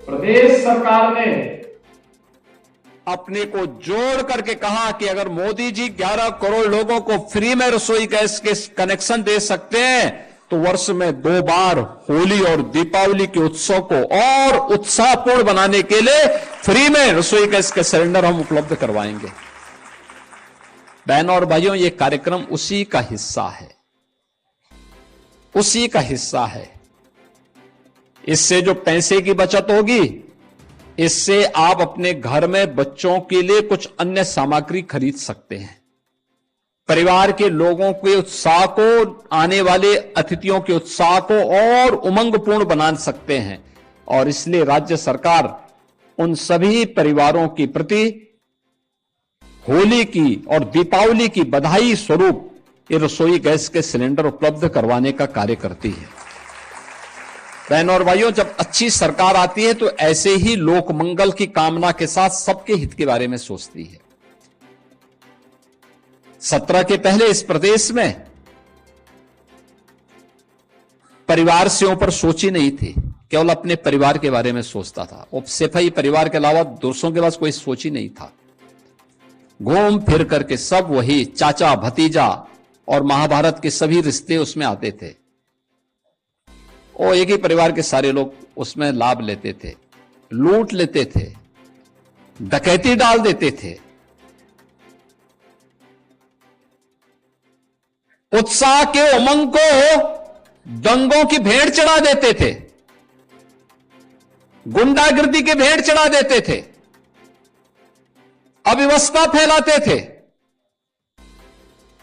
प्रदेश सरकार ने अपने को जोड़ करके कहा कि अगर मोदी जी 11 करोड़ लोगों को फ्री में रसोई गैस के कनेक्शन दे सकते हैं तो वर्ष में 2 बार होली और दीपावली के उत्सव को और उत्साहपूर्ण बनाने के लिए फ्री में रसोई गैस के सिलेंडर हम उपलब्ध करवाएंगे। बहनों और भाइयों, यह कार्यक्रम उसी का हिस्सा है, उसी का हिस्सा है। इससे जो पैसे की बचत होगी, इससे आप अपने घर में बच्चों के लिए कुछ अन्य सामग्री खरीद सकते हैं। परिवार के लोगों के उत्साह को, आने वाले अतिथियों के उत्साह को और उमंगपूर्ण बना सकते हैं। और इसलिए राज्य सरकार उन सभी परिवारों के प्रति होली की और दीपावली की बधाई स्वरूप ये रसोई गैस के सिलेंडर उपलब्ध करवाने का कार्य करती है। बहनों और भाइयों, जब अच्छी सरकार आती है तो ऐसे ही लोक मंगल की कामना के साथ सबके हित के बारे में सोचती है। 17 के पहले इस प्रदेश में परिवार से ऊपर सोची नहीं थी, केवल अपने परिवार के बारे में सोचता था। और सिर्फ ही परिवार के अलावा दोस्तों के पास कोई सोच ही नहीं था। घूम फिर करके सब वही चाचा भतीजा और महाभारत के सभी रिश्ते उसमें आते थे। और एक ही परिवार के सारे लोग उसमें लाभ लेते थे, लूट लेते थे, डकैती डाल देते थे। उत्साह के उमंग को दंगों की भेंट चढ़ा देते थे, गुंडागिर्दी के भेंट चढ़ा देते थे, अव्यवस्था फैलाते थे।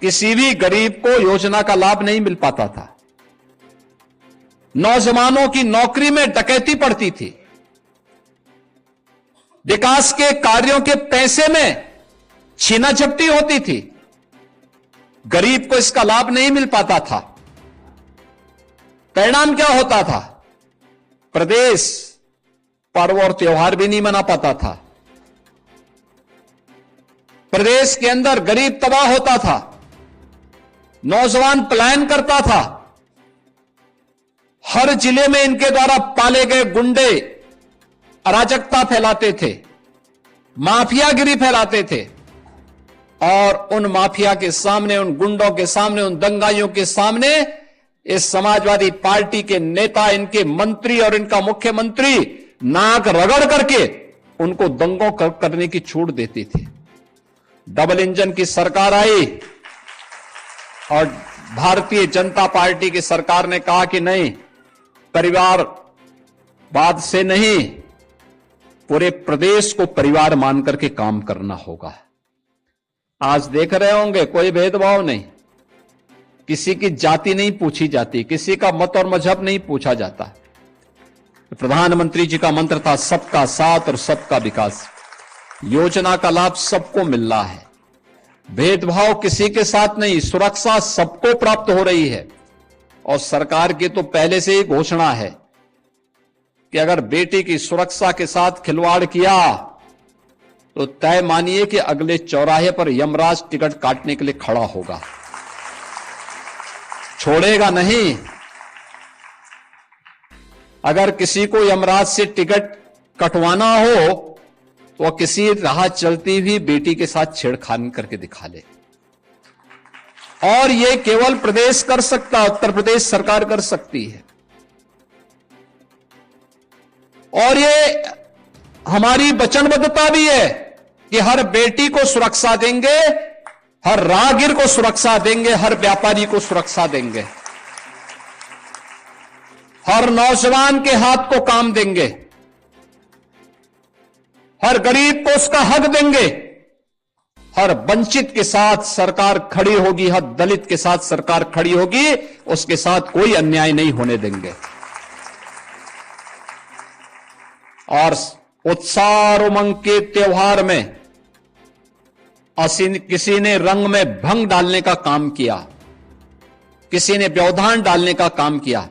किसी भी गरीब को योजना का लाभ नहीं मिल पाता था। नौजवानों की नौकरी में डकैती पड़ती थी। विकास के कार्यों के पैसे में छीना झपटी होती थी। गरीब को इसका लाभ नहीं मिल पाता था। परिणाम क्या होता था? प्रदेश पर्व और त्योहार भी नहीं मना पाता था। प्रदेश के अंदर गरीब तबाह होता था, नौजवान पलायन करता था। हर जिले में इनके द्वारा पाले गए गुंडे अराजकता फैलाते थे, माफियागिरी फैलाते थे। और उन माफिया के सामने, उन गुंडों के सामने, उन दंगाइयों के सामने इस समाजवादी पार्टी के नेता, इनके मंत्री और इनका मुख्यमंत्री नाक रगड़ करके उनको दंगों करने की छूट देती थी। डबल इंजन की सरकार आई और भारतीय जनता पार्टी की सरकार ने कहा कि नहीं, परिवारवाद से नहीं, पूरे प्रदेश को परिवार मान करके काम करना होगा। आज देख रहे होंगे कोई भेदभाव नहीं, किसी की जाति नहीं पूछी जाती, किसी का मत और मजहब नहीं पूछा जाता। प्रधानमंत्री जी का मंत्र था सबका साथ और सबका विकास। योजना का लाभ सबको मिल रहा है, भेदभाव किसी के साथ नहीं, सुरक्षा सबको प्राप्त हो रही है। और सरकार की तो पहले से ही घोषणा है कि अगर बेटी की सुरक्षा के साथ खिलवाड़ किया तो तय मानिए कि अगले चौराहे पर यमराज टिकट काटने के लिए खड़ा होगा, छोड़ेगा नहीं। अगर किसी को यमराज से टिकट कटवाना हो तो किसी राह चलती हुई बेटी के साथ छेड़खानी करके दिखा ले। और यह केवल प्रदेश कर सकता, उत्तर प्रदेश सरकार कर सकती है। और ये हमारी वचनबद्धता भी है कि हर बेटी को सुरक्षा देंगे, हर राहगीर को सुरक्षा देंगे, हर व्यापारी को सुरक्षा देंगे, हर नौजवान के हाथ को काम देंगे, हर गरीब को उसका हक देंगे, हर वंचित के साथ सरकार खड़ी होगी, हर दलित के साथ सरकार खड़ी होगी, उसके साथ कोई अन्याय नहीं होने देंगे। और उत्साह और उमंग के त्योहार में किसी ने रंग में भंग डालने का काम किया, किसी ने व्यवधान डालने का काम किया,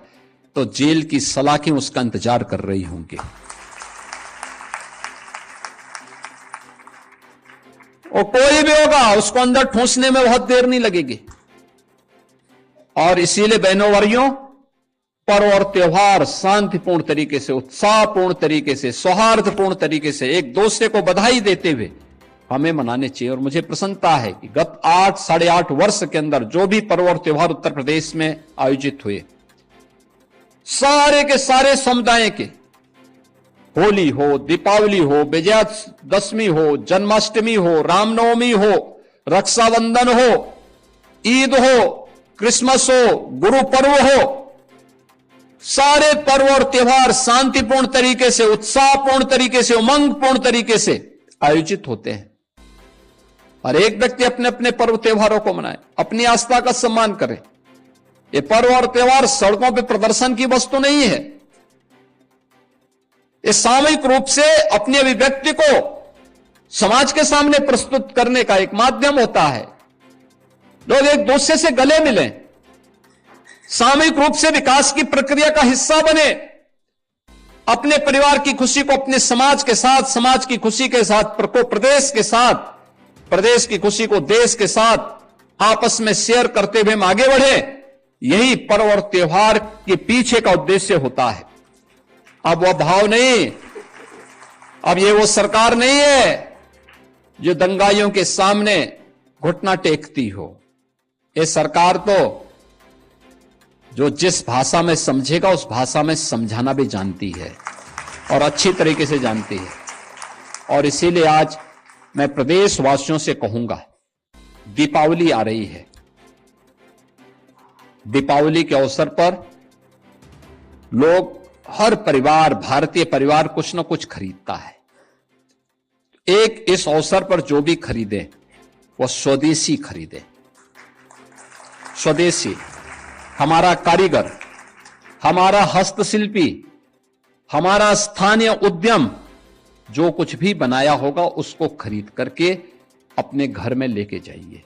तो जेल की सलाखें उसका इंतजार कर रही होंगी। और कोई भी होगा उसको अंदर ठूंसने में बहुत देर नहीं लगेगी। और इसीलिए बहनों भाइयों, पर्व और त्योहार शांतिपूर्ण तरीके से, उत्साहपूर्ण तरीके से, सौहार्दपूर्ण तरीके से एक दूसरे को बधाई देते हुए हमें मनाने चाहिए। और मुझे प्रसन्नता है कि गत 8-8.5 वर्ष के अंदर जो भी पर्व और त्योहार उत्तर प्रदेश में आयोजित हुए, सारे के सारे समुदाय के, होली हो, दीपावली हो, विजयादशमी हो, जन्माष्टमी हो, रामनवमी हो, रक्षाबंधन हो, ईद हो, क्रिसमस हो, गुरु पर्व हो, सारे पर्व और त्योहार शांतिपूर्ण तरीके से, उत्साहपूर्ण तरीके से, उमंगपूर्ण तरीके से आयोजित होते हैं। और एक व्यक्ति अपने अपने पर्व त्योहारों को मनाए, अपनी आस्था का सम्मान करे। ये पर्व और त्योहार सड़कों पर प्रदर्शन की वस्तु नहीं है। ये सामूहिक रूप से अपनी अभिव्यक्ति को समाज के सामने प्रस्तुत करने का एक माध्यम होता है। लोग एक दूसरे से गले मिलें, सामूहिक रूप से विकास की प्रक्रिया का हिस्सा बने, अपने परिवार की खुशी को अपने समाज के साथ, समाज की खुशी के साथ प्रदेश के साथ, प्रदेश की खुशी को देश के साथ आपस में शेयर करते हुए हम आगे बढ़े। यही पर्व और त्योहार के पीछे का उद्देश्य होता है। अब वह भाव नहीं, अब ये वो सरकार नहीं है जो दंगाइयों के सामने घुटना टेकती हो। ये सरकार तो जो जिस भाषा में समझेगा उस भाषा में समझाना भी जानती है और अच्छी तरीके से जानती है। और इसीलिए आज मैं प्रदेशवासियों से कहूंगा, दीपावली आ रही है। दीपावली के अवसर पर लोग, हर परिवार, भारतीय परिवार कुछ न कुछ खरीदता है। एक इस अवसर पर जो भी खरीदे वो स्वदेशी खरीदे। स्वदेशी, हमारा कारीगर, हमारा हस्तशिल्पी, हमारा स्थानीय उद्यम जो कुछ भी बनाया होगा उसको खरीद करके अपने घर में लेके जाइए।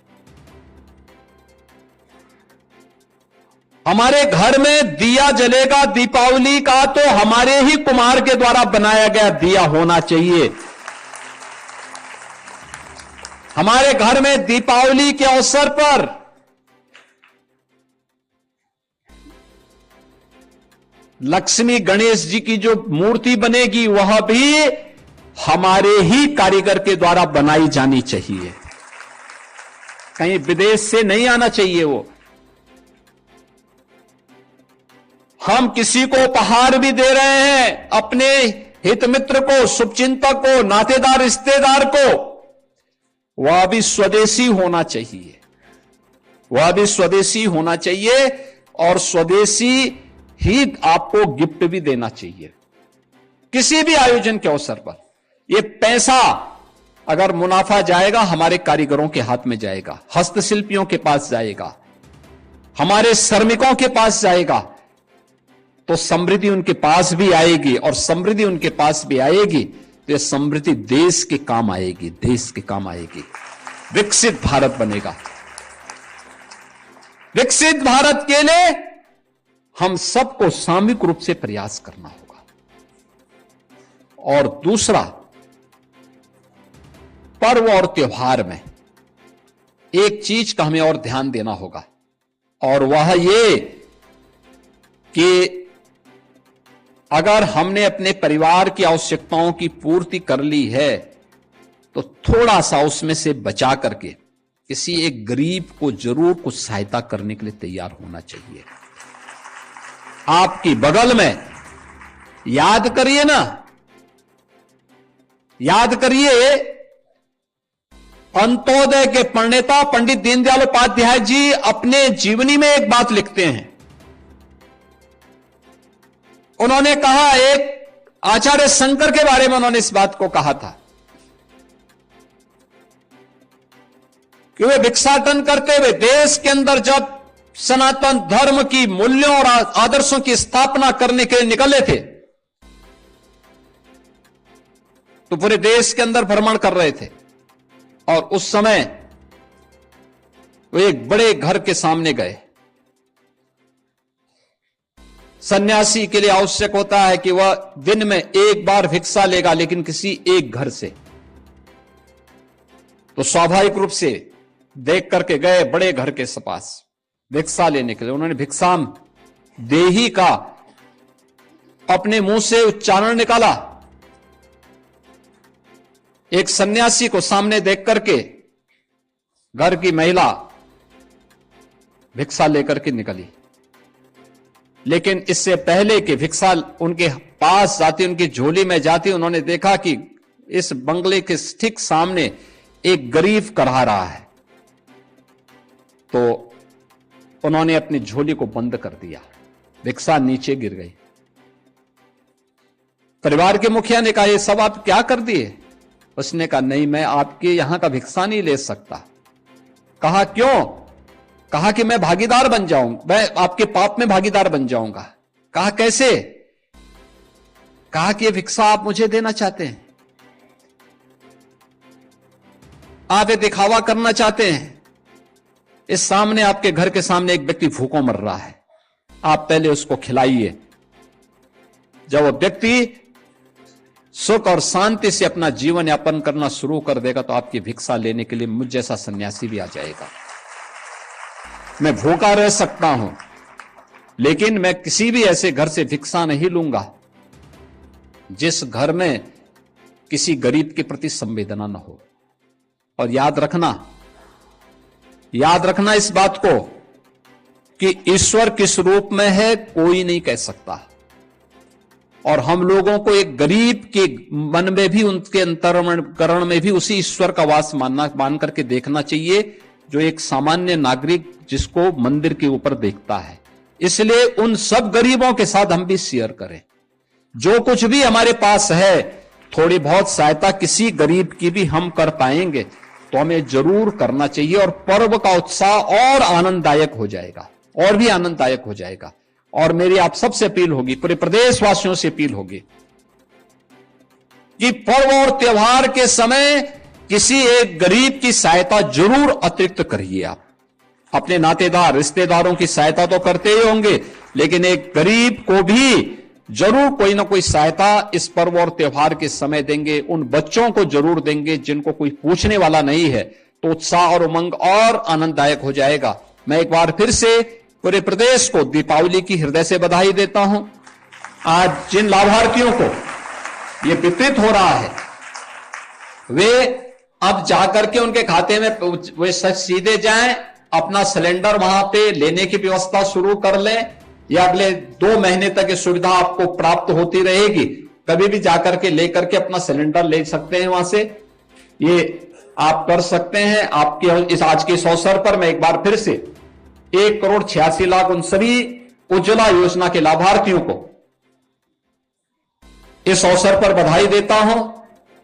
हमारे घर में दिया जलेगा दीपावली का तो हमारे ही कुम्हार के द्वारा बनाया गया दिया होना चाहिए। हमारे घर में दीपावली के अवसर पर लक्ष्मी गणेश जी की जो मूर्ति बनेगी वह भी हमारे ही कारीगर के द्वारा बनाई जानी चाहिए, कहीं विदेश से नहीं आना चाहिए। वो हम किसी को उपहार भी दे रहे हैं, अपने हित मित्र को, शुभचिंतक को, नातेदार, रिश्तेदार को, वह भी स्वदेशी होना चाहिए, वह भी स्वदेशी होना चाहिए। और स्वदेशी ही आपको गिफ्ट भी देना चाहिए किसी भी आयोजन के अवसर पर। यह पैसा अगर मुनाफा जाएगा हमारे कारीगरों के हाथ में जाएगा, हस्तशिल्पियों के पास जाएगा, हमारे श्रमिकों के पास जाएगा, तो समृद्धि उनके पास भी आएगी। और समृद्धि उनके पास भी आएगी तो यह समृद्धि देश के काम आएगी, देश के काम आएगी। विकसित भारत बनेगा। विकसित भारत के लिए हम सबको सामूहिक रूप से प्रयास करना होगा। और दूसरा, पर्व और त्योहार में एक चीज का हमें और ध्यान देना होगा, और वह ये कि अगर हमने अपने परिवार की आवश्यकताओं की पूर्ति कर ली है तो थोड़ा सा उसमें से बचा करके किसी एक गरीब को जरूर कुछ सहायता करने के लिए तैयार होना चाहिए। आपकी बगल में, याद करिए ना, याद करिए, अंत्योदय के प्रणेता पंडित दीनदयाल उपाध्याय जी अपने जीवनी में एक बात लिखते हैं। उन्होंने कहा, एक आचार्य शंकर के बारे में उन्होंने इस बात को कहा था कि वे भिक्षाटन करते हुए देश के अंदर जब सनातन धर्म की मूल्यों और आदर्शों की स्थापना करने के लिए निकले थे तो पूरे देश के अंदर भ्रमण कर रहे थे। और उस समय वे एक बड़े घर के सामने गए। सन्यासी के लिए आवश्यक होता है कि वह दिन में एक बार भिक्षा लेगा, लेकिन किसी एक घर से। तो स्वाभाविक रूप से देख करके गए बड़े घर के पास भिक्षा लेने के लिए। उन्होंने भिक्षाम देही का अपने मुंह से उच्चारण निकाला। एक सन्यासी को सामने देख करके घर की महिला भिक्षा लेकर के निकली, लेकिन इससे पहले कि भिक्षा उनके पास जाती, उनकी झोली में जाती, उन्होंने देखा कि इस बंगले के ठीक सामने एक गरीब कढ़ा रहा है। तो उन्होंने अपनी झोली को बंद कर दिया, भिक्षा नीचे गिर गई। परिवार के मुखिया ने कहा, ये सब आप क्या कर दिए? उसने कहा, नहीं, मैं आपके यहां का भिक्षा नहीं ले सकता। कहा, क्यों? कहा कि मैं भागीदार बन जाऊंगा, मैं आपके पाप में भागीदार बन जाऊंगा। कहा, कैसे? कहा कि ये भिक्षा आप मुझे देना चाहते हैं, आप ये दिखावा करना चाहते हैं। इस सामने, आपके घर के सामने एक व्यक्ति भूखों मर रहा है, आप पहले उसको खिलाइए। जब वो व्यक्ति सुख और शांति से अपना जीवन यापन करना शुरू कर देगा तो आपकी भिक्षा लेने के लिए मुझ जैसा सन्यासी भी आ जाएगा। मैं भूखा रह सकता हूं, लेकिन मैं किसी भी ऐसे घर से भिक्षा नहीं लूंगा जिस घर में किसी गरीब के प्रति संवेदना न हो। और याद रखना इस बात को कि ईश्वर किस रूप में है कोई नहीं कह सकता। और हम लोगों को एक गरीब के मन में भी, उनके अंतःकरण में भी उसी ईश्वर का वास मान करके देखना चाहिए जो एक सामान्य नागरिक जिसको मंदिर के ऊपर देखता है। इसलिए उन सब गरीबों के साथ हम भी शेयर करें। जो कुछ भी हमारे पास है, थोड़ी बहुत सहायता किसी गरीब की भी हम कर पाएंगे तो हमें जरूर करना चाहिए। और पर्व का उत्साह और आनंददायक हो जाएगा, और भी आनंददायक हो जाएगा। और मेरी आप सबसे अपील होगी, पूरे प्रदेशवासियों से अपील होगी कि पर्व और त्योहार के समय किसी एक गरीब की सहायता जरूर अतिरिक्त करिए। आप अपने नातेदार रिश्तेदारों की सहायता तो करते ही होंगे, लेकिन एक गरीब को भी जरूर कोई ना कोई सहायता इस पर्व और त्योहार के समय देंगे। उन बच्चों को जरूर देंगे जिनको कोई पूछने वाला नहीं है, तो उत्साह और उमंग और आनंददायक हो जाएगा। मैं एक बार फिर से पूरे प्रदेश को दीपावली की हृदय से बधाई देता हूं। आज जिन लाभार्थियों को यह वितरित हो रहा है, वे अब जाकर के उनके खाते में वे सीधे जाएं, अपना सिलेंडर वहां पे लेने की व्यवस्था शुरू कर लें, या अगले 2 महीने तक ये सुविधा आपको प्राप्त होती रहेगी। कभी भी जाकर के लेकर के अपना सिलेंडर ले सकते हैं वहां से, ये आप कर सकते हैं। आपके इस आज के इस अवसर पर मैं एक बार फिर से 1,86,00,000 उन सभी उज्ज्वला योजना के लाभार्थियों को इस अवसर पर बधाई देता हूं।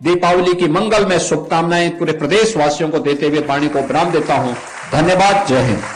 दीपावली की मंगलमय शुभकामनाएं पूरे प्रदेशवासियों को देते हुए वाणी को विराम देता हूं। धन्यवाद। जय हिंद।